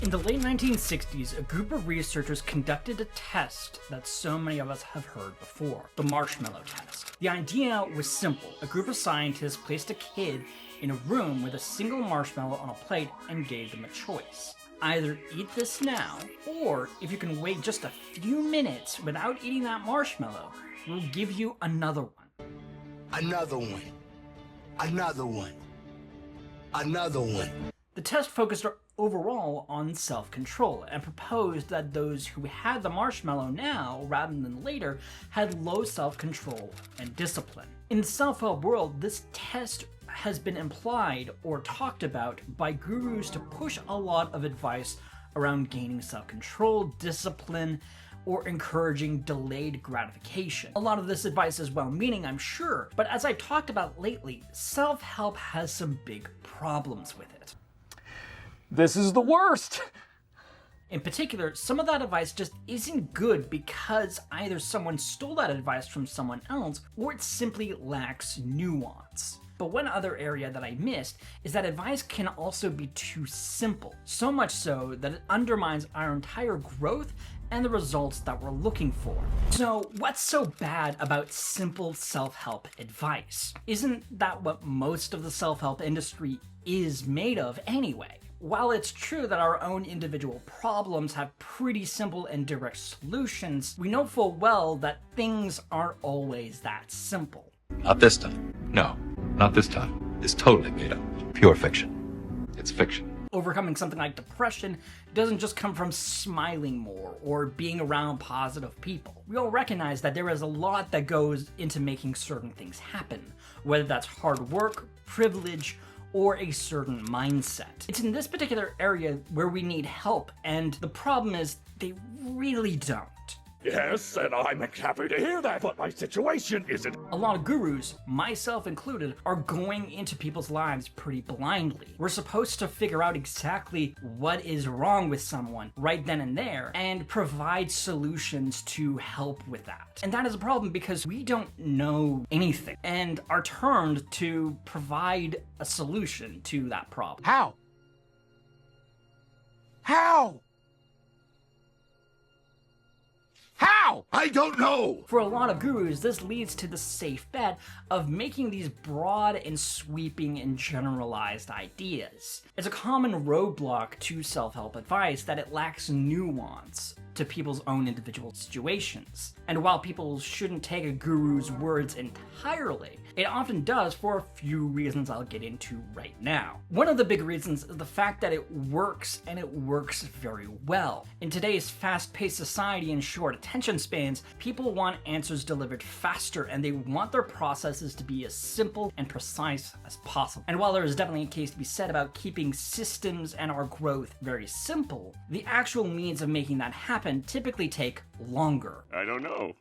In the late 1960s, a group of researchers conducted a test that so many of us have heard before, the marshmallow test. The idea was simple. A group of scientists placed a kid in a room with a single marshmallow on a plate and gave them a choice. Either eat this now, or if you can wait just a few minutes without eating that marshmallow, we'll give you another one. Another one. Another one. Another one. The test focused overall on self-control and proposed that those who had the marshmallow now rather than later had low self-control and discipline. In the self-help world, this test has been implied or talked about by gurus to push a lot of advice around gaining self-control, discipline, or encouraging delayed gratification. A lot of this advice is well-meaning, I'm sure, but as I talked about lately, self-help has some big problems with it. This is the worst! In particular, some of that advice just isn't good because either someone stole that advice from someone else, or it simply lacks nuance. But one other area that I missed is that advice can also be too simple, so much so that it undermines our entire growth and the results that we're looking for. So what's so bad about simple self-help advice? Isn't that what most of the self-help industry is made of anyway? While it's true that our own individual problems have pretty simple and direct solutions, we know full well that things aren't always that simple. Not this time. No, not this time. It's totally made up. Pure fiction. It's fiction. Overcoming something like depression doesn't just come from smiling more or being around positive people. We all recognize that there is a lot that goes into making certain things happen, whether that's hard work, privilege, or a certain mindset. It's in this particular area where we need help, and the problem is they really don't. Yes, and I'm happy to hear that, but my situation isn't. A lot of gurus, myself included, are going into people's lives pretty blindly. We're supposed to figure out exactly what is wrong with someone right then and there and provide solutions to help with that. And that is a problem because we don't know anything and are turned to provide a solution to that problem. How? How? How? I don't know! For a lot of gurus, this leads to the safe bet of making these broad and sweeping and generalized ideas. It's a common roadblock to self-help advice that it lacks nuance to people's own individual situations. And while people shouldn't take a guru's words entirely, it often does for a few reasons I'll get into right now. One of the big reasons is the fact that it works, and it works very well. In today's fast-paced society and short attention spans, people want answers delivered faster, and they want their processes to be as simple and precise as possible. And while there is definitely a case to be said about keeping systems and our growth very simple, the actual means of making that happen typically take longer. I don't know.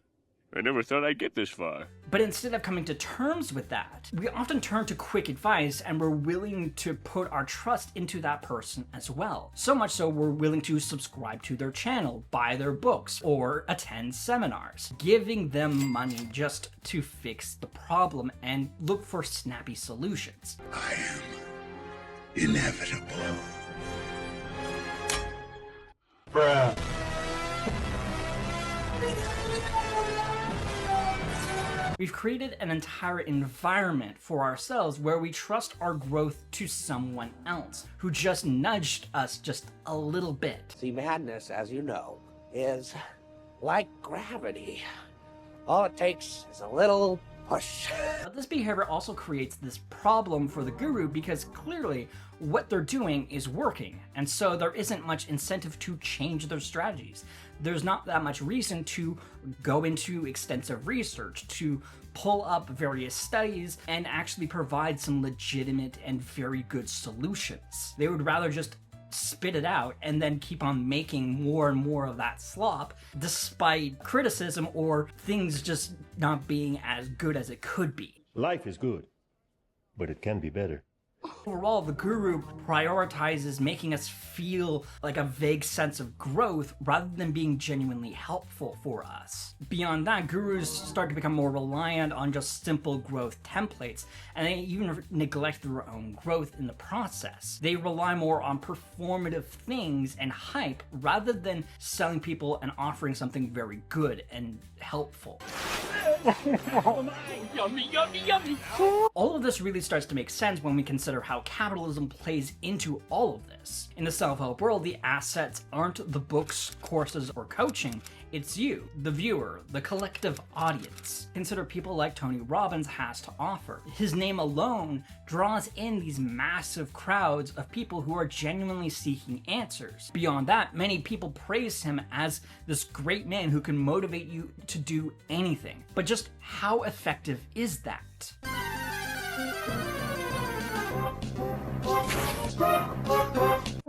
I never thought I'd get this far. But instead of coming to terms with that, we often turn to quick advice and we're willing to put our trust into that person as well. So much so we're willing to subscribe to their channel, buy their books, or attend seminars, giving them money just to fix the problem and look for snappy solutions. I am inevitable. Bruh. We've created an entire environment for ourselves where we trust our growth to someone else who just nudged us just a little bit. See, madness, as you know, is like gravity. All it takes is a little push. But this behavior also creates this problem for the guru because clearly what they're doing is working, and so there isn't much incentive to change their strategies. There's not that much reason to go into extensive research, to pull up various studies, and actually provide some legitimate and very good solutions. They would rather just spit it out and then keep on making more and more of that slop, despite criticism or things just not being as good as it could be. Life is good, but it can be better. Overall, the guru prioritizes making us feel like a vague sense of growth rather than being genuinely helpful for us. Beyond that, gurus start to become more reliant on just simple growth templates, and they even neglect their own growth in the process. They rely more on performative things and hype rather than selling people and offering something very good and helpful. Yummy, yummy, yummy. All of this really starts to make sense when we consider how capitalism plays into all of this. In the self-help world, the assets aren't the books, courses, or coaching, it's you, the viewer, the collective audience. Consider people like Tony Robbins has to offer. His name alone draws in these massive crowds of people who are genuinely seeking answers. Beyond that, many people praise him as this great man who can motivate you to do anything. But just how effective is that?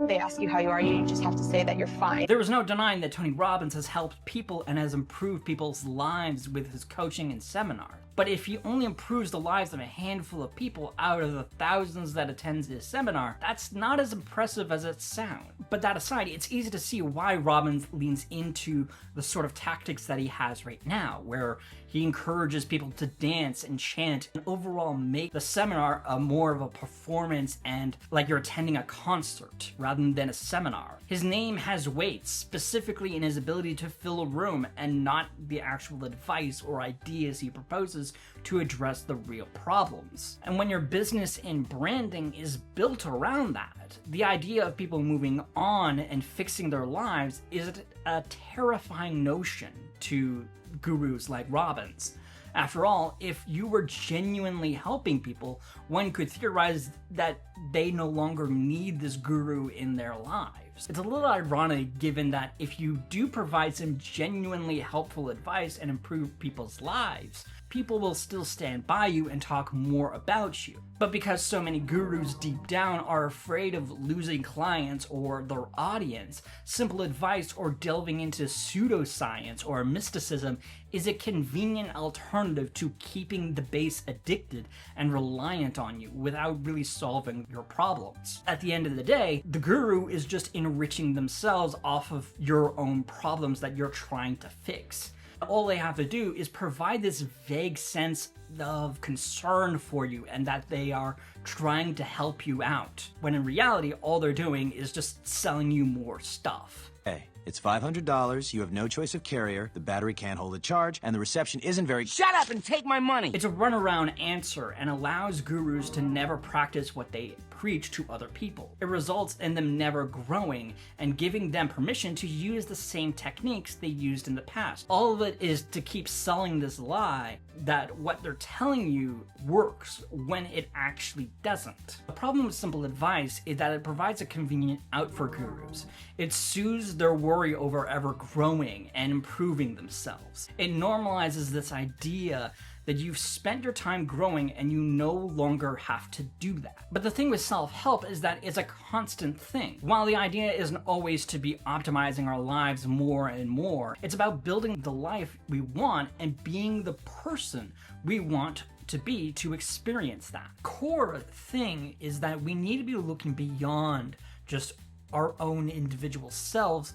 They ask you how you are, you just have to say that you're fine. There is no denying that Tony Robbins has helped people and has improved people's lives with his coaching and seminars. But if he only improves the lives of a handful of people out of the thousands that attends his seminar, that's not as impressive as it sounds. But that aside, it's easy to see why Robbins leans into the sort of tactics that he has right now, where he encourages people to dance and chant and overall make the seminar more of a performance and like you're attending a concert rather than a seminar. His name has weight, specifically in his ability to fill a room and not the actual advice or ideas he proposes to address the real problems. And when your business and branding is built around that, the idea of people moving on and fixing their lives is a terrifying notion to gurus like Robbins. After all, if you were genuinely helping people, one could theorize that they no longer need this guru in their lives. It's a little ironic given that if you do provide some genuinely helpful advice and improve people's lives, people will still stand by you and talk more about you. But because so many gurus deep down are afraid of losing clients or their audience, simple advice or delving into pseudoscience or mysticism is a convenient alternative to keeping the base addicted and reliant on you without really solving your problems. At the end of the day, the guru is just enriching themselves off of your own problems that you're trying to fix. All they have to do is provide this vague sense of concern for you and that they are trying to help you out, when in reality, all they're doing is just selling you more stuff. Hey, it's $500, you have no choice of carrier, the battery can't hold a charge, and the reception isn't very— Shut up and take my money! It's a runaround answer and allows gurus to never practice what they preach to other people. It results in them never growing and giving them permission to use the same techniques they used in the past. All of it is to keep selling this lie that what they're telling you works when it actually doesn't. The problem with simple advice is that it provides a convenient out for gurus. It soothes their worry over ever growing and improving themselves. It normalizes this idea that you've spent your time growing and you no longer have to do that. But the thing with self-help is that it's a constant thing. While the idea isn't always to be optimizing our lives more and more, it's about building the life we want and being the person we want to be to experience that. Core thing is that we need to be looking beyond just our own individual selves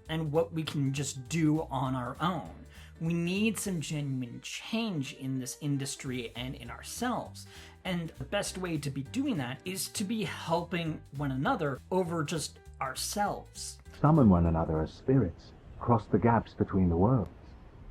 and what we can just do on our own. We need some genuine change in this industry and in ourselves. And the best way to be doing that is to be helping one another over just ourselves. Summon one another as spirits, cross the gaps between the worlds,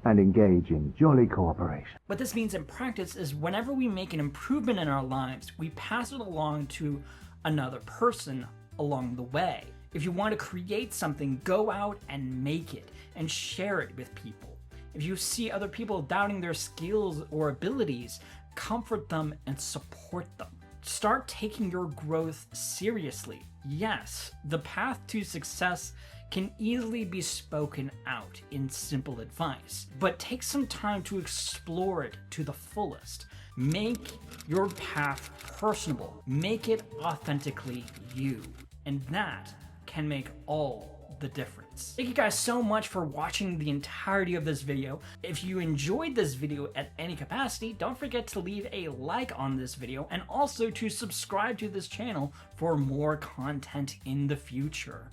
and engage in jolly cooperation. What this means in practice is whenever we make an improvement in our lives, we pass it along to another person along the way. If you want to create something, go out and make it and share it with people. If you see other people doubting their skills or abilities, comfort them and support them. Start taking your growth seriously. Yes, the path to success can easily be spoken out in simple advice, but take some time to explore it to the fullest. Make your path personable. Make it authentically you. And that can make all the difference. Thank you guys so much for watching the entirety of this video. If you enjoyed this video at any capacity, don't forget to leave a like on this video and also to subscribe to this channel for more content in the future.